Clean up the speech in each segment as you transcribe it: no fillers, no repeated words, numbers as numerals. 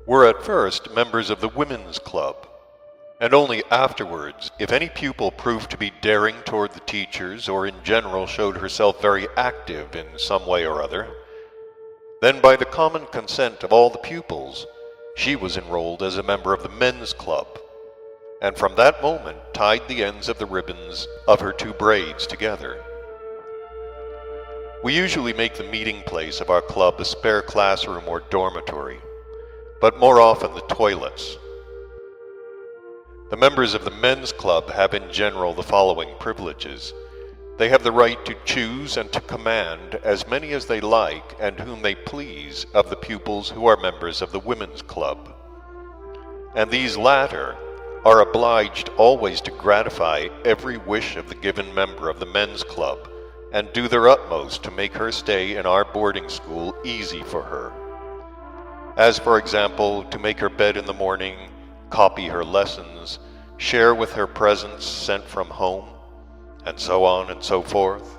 were at first members of the Women's Club, and only afterwards, if any pupil proved to be daring toward the teachers or in general showed herself very active in some way or other, then by the common consent of all the pupils, she was enrolled as a member of the Men's Club, and from that moment tied the ends of the ribbons of her two braids together. We usually make the meeting place of our club a spare classroom or dormitory, but more often the toilets. The members of the Men's Club have in general the following privileges. They have the right to choose and to command as many as they like and whom they please of the pupils who are members of the Women's Club. And these latter are obliged always to gratify every wish of the given member of the Men's Club and do their utmost to make her stay in our boarding school easy for her. As, for example, to make her bed in the morning, copy her lessons, share with her presents sent from home, and so on and so forth.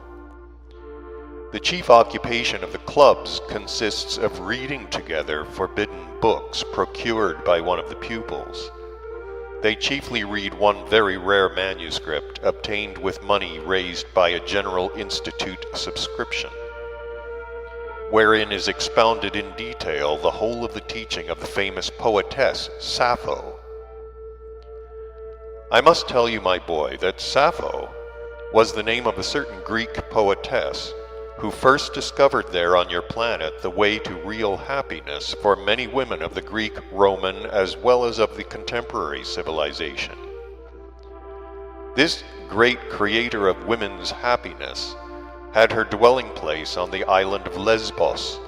The chief occupation of the clubs consists of reading together forbidden books procured by one of the pupils. They chiefly read one very rare manuscript obtained with money raised by a General Institute subscription, wherein is expounded in detail the whole of the teaching of the famous poetess Sappho. I must tell you, my boy, that Sappho was the name of a certain Greek poetess who first discovered there on your planet the way to real happiness for many women of the Greek, Roman, as well as of the contemporary civilization. This great creator of women's happiness had her dwelling place on the island of Lesbos,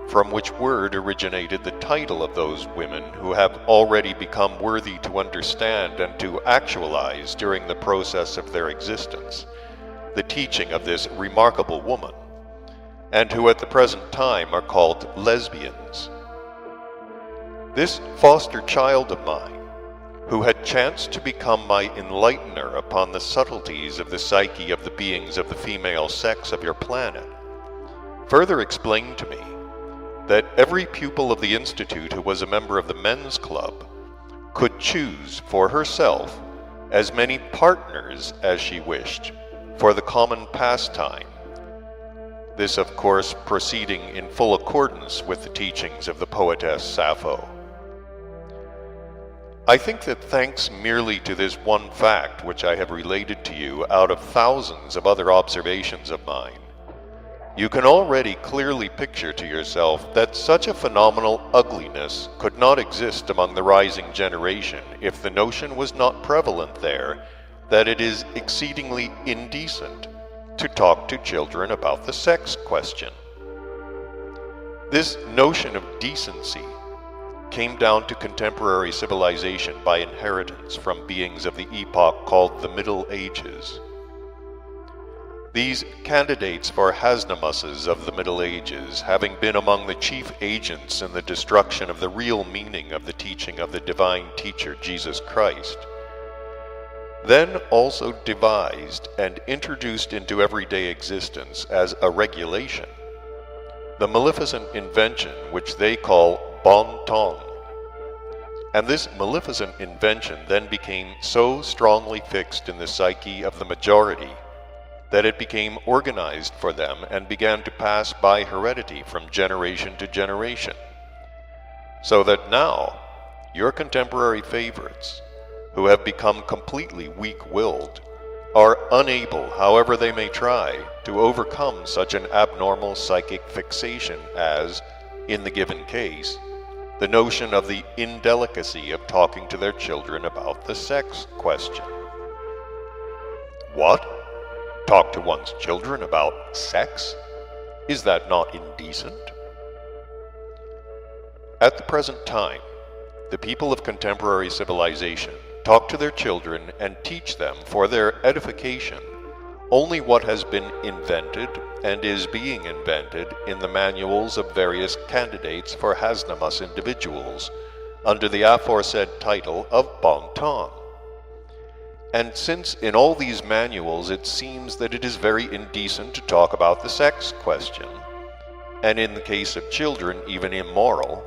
from which word originated the title of those women who have already become worthy to understand and to actualize during the process of their existence the teaching of this remarkable woman, and who at the present time are called lesbians. This foster child of mine, who had chanced to become my enlightener upon the subtleties of the psyche of the beings of the female sex of your planet, further explained to me that every pupil of the Institute who was a member of the Men's Club could choose for herself as many partners as she wished for the common pastime, this of course proceeding in full accordance with the teachings of the poetess Sappho. I think that thanks merely to this one fact which I have related to you out of thousands of other observations of mine, you can already clearly picture to yourself that such a phenomenal ugliness could not exist among the rising generation if the notion was not prevalent there that it is exceedingly indecent to talk to children about the sex question. This notion of decency came down to contemporary civilization by inheritance from beings of the epoch called the Middle Ages. These candidates for Hasnamusses of the Middle Ages, having been among the chief agents in the destruction of the real meaning of the teaching of the divine teacher Jesus Christ, then also devised and introduced into everyday existence as a regulation the maleficent invention which they call bon ton. And this maleficent invention then became so strongly fixed in the psyche of the majority that it became organized for them and began to pass by heredity from generation to generation, so that now your contemporary favorites, who have become completely weak-willed, are unable, however they may try, to overcome such an abnormal psychic fixation as, in the given case, the notion of the indelicacy of talking to their children about the sex question. What? Talk to one's children about sex? Is that not indecent? At the present time, the people of contemporary civilization talk to their children and teach them for their edification only what has been invented and is being invented in the manuals of various candidates for Hasnamus individuals under the aforesaid title of bon ton. And since in all these manuals it seems that it is very indecent to talk about the sex question, and in the case of children even immoral,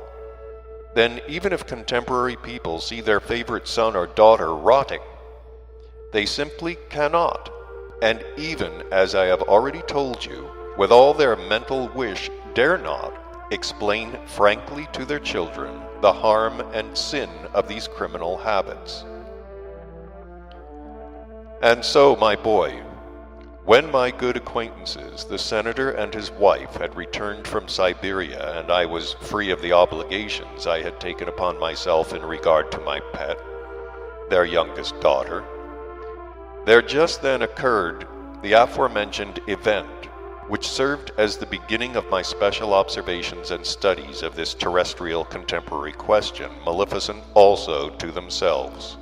then even if contemporary people see their favorite son or daughter rotting, they simply cannot, and even, as I have already told you, with all their mental wish, dare not explain frankly to their children the harm and sin of these criminal habits. And so, my boy, when my good acquaintances, the senator and his wife, had returned from Siberia, and I was free of the obligations I had taken upon myself in regard to my pet, their youngest daughter, there just then occurred the aforementioned event, which served as the beginning of my special observations and studies of this terrestrial contemporary question, maleficent also to themselves.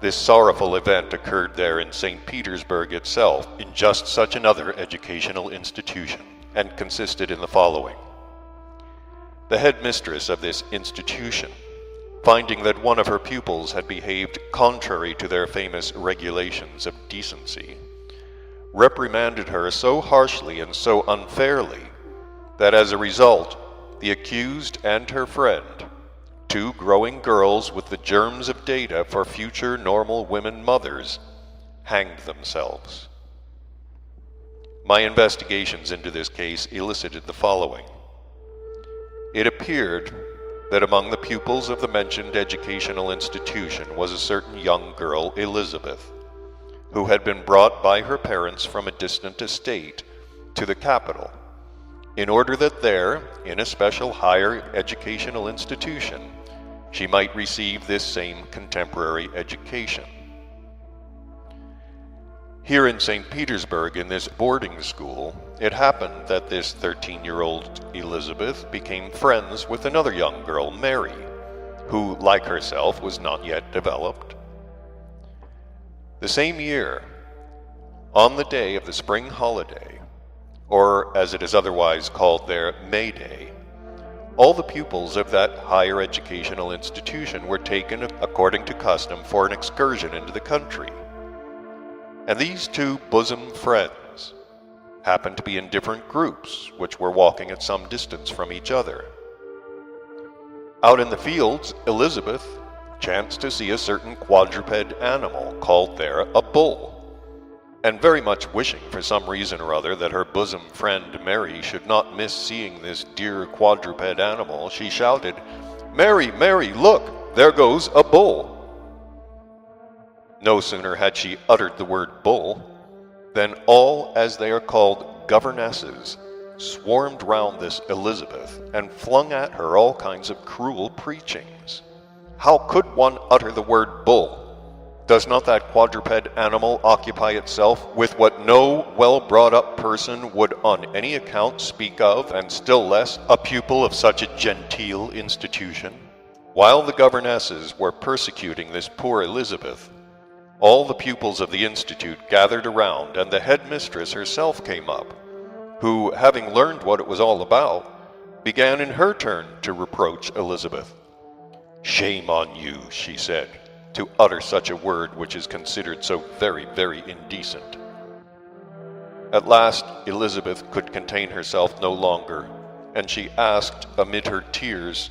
This sorrowful event occurred there in St. Petersburg itself, in just such another educational institution, and consisted in the following. The headmistress of this institution, finding that one of her pupils had behaved contrary to their famous regulations of decency, reprimanded her so harshly and so unfairly that as a result, the accused and her friend, two growing girls with the germs of data for future normal women mothers, hanged themselves. My investigations into this case elicited the following. It appeared that among the pupils of the mentioned educational institution was a certain young girl, Elizabeth, who had been brought by her parents from a distant estate to the capital, in order that there, in a special higher educational institution, she might receive this same contemporary education. Here in St. Petersburg, in this boarding school, it happened that this 13-year-old Elizabeth became friends with another young girl, Mary, who, like herself, was not yet developed. The same year, on the day of the spring holiday, or as it is otherwise called there, May Day, all the pupils of that higher educational institution were taken according to custom for an excursion into the country. And these two bosom friends happened to be in different groups, which were walking at some distance from each other. Out in the fields, Elizabeth chanced to see a certain quadruped animal called there a bull, and very much wishing for some reason or other that her bosom friend Mary should not miss seeing this dear quadruped animal, she shouted, "Mary, Mary, look, there goes a bull." No sooner had she uttered the word bull, than all, as they are called, governesses, swarmed round this Elizabeth, and flung at her all kinds of cruel preachings. How could one utter the word bull? Does not that quadruped animal occupy itself with what no well-brought-up person would on any account speak of, and still less a pupil of such a genteel institution? While the governesses were persecuting this poor Elizabeth, all the pupils of the institute gathered around, and the headmistress herself came up, who, having learned what it was all about, began in her turn to reproach Elizabeth. "Shame on you," she said, "to utter such a word which is considered so very, very indecent." At last Elizabeth could contain herself no longer, and she asked amid her tears,